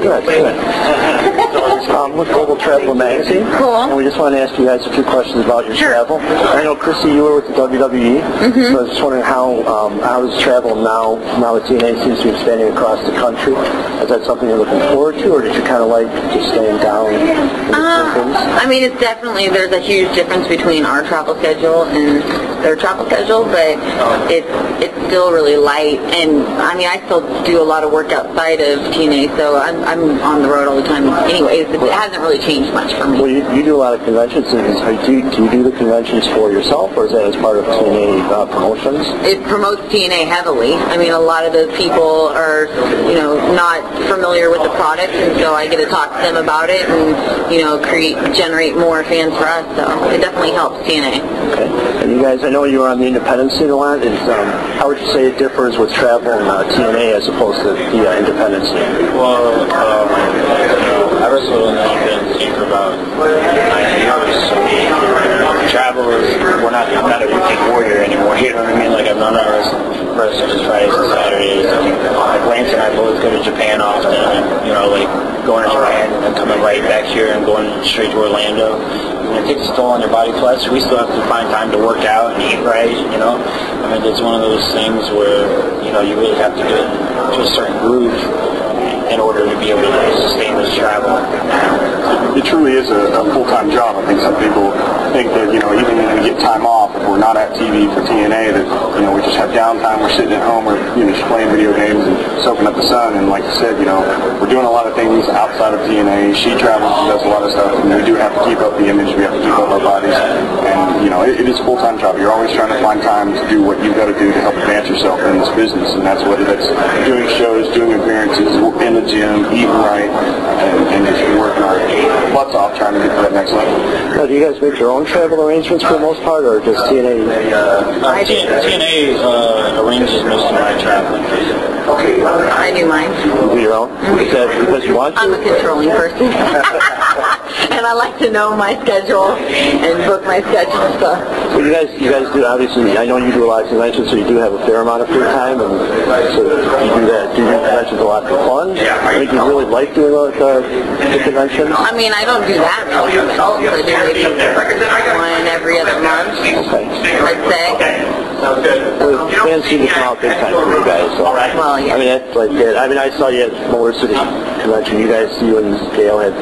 now. Good, good. With Global Travel Magazine. Cool. And we just want to ask you guys a few questions about your Sure. travel. I know, Christy, you were with the WWE, so I was just wondering how does travel now that TNA seems to be expanding across the country? Is that something you're looking forward to, or did you kind of like just staying down in the things? I mean, it's definitely, there's a huge difference between our travel schedule and their travel schedule, but it's still really light, and I mean, I still do a lot of work outside of TNA, so I'm on the road all the time anyways. It hasn't really changed much for me. Well, you do a lot of conventions. Do you do the conventions for yourself, or is that as part of TNA promotions? It promotes TNA heavily. I mean, a lot of those people are, not familiar with the product, and so I get to talk to them about it and, generate more fans for us, so it definitely helps TNA. Okay. And you guys, I know you were on the independent scene a lot. How would you say it differs with travel and TNA as opposed to the independent scene? Well, I wrestled in the independent scene for about 9 years, so we're not a weekend warrior anymore, you know what I mean? Like, I'm not wrestling Fridays and Saturdays. Like, Lance and I both go to Japan often, and, going to Japan and then coming right back here and going straight to Orlando. It takes a toll on your body, plus we still have to find time to work out and eat right, I mean, it's one of those things where, you really have to get to a certain groove in order to be able to sustain this travel. It truly is a full-time job. I think some people think that, even when we get time off, if we're not at TV for TNA, that, we just have downtime, we're sitting at home, we're, just playing video games and soaking up the sun. And like I said, we're doing a lot of things outside of TNA. She travels and does a lot of stuff, and we do have to keep up the image, we have to keep up our bodies. And, it is a full-time job. You're always trying to find time to do what you've got to do to help advance yourself in this business. And that's whether that's doing shows, doing appearances, in the gym, eating right, and just working our butts off trying to get to that next level. Now, do you guys make your own travel arrangements for the most part, or just TNA? TNA arranges most of my traveling. I do mine. You do your own? Is that because you want to? I'm a controlling person. And I like to know my schedule and book my schedule and stuff. Well, you guys do, obviously, I know you do a lot of conventions, so you do have a fair amount of free time, and so you do that. Do you do conventions a lot for fun? I mean, do you really like doing the conventions? I mean, I don't do that many conventions. I do maybe one every other month, I'd say. The fans seem to come out big time for you guys. So. Well, yeah. I mean, that's like it. I mean, I saw you at Motor City Convention. You and Gail had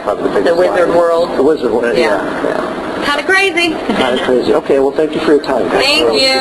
probably the biggest Wizard line. World. The Wizard World, yeah. Kind of crazy. Kind of crazy. Okay, well, thank you for your time. Thank you.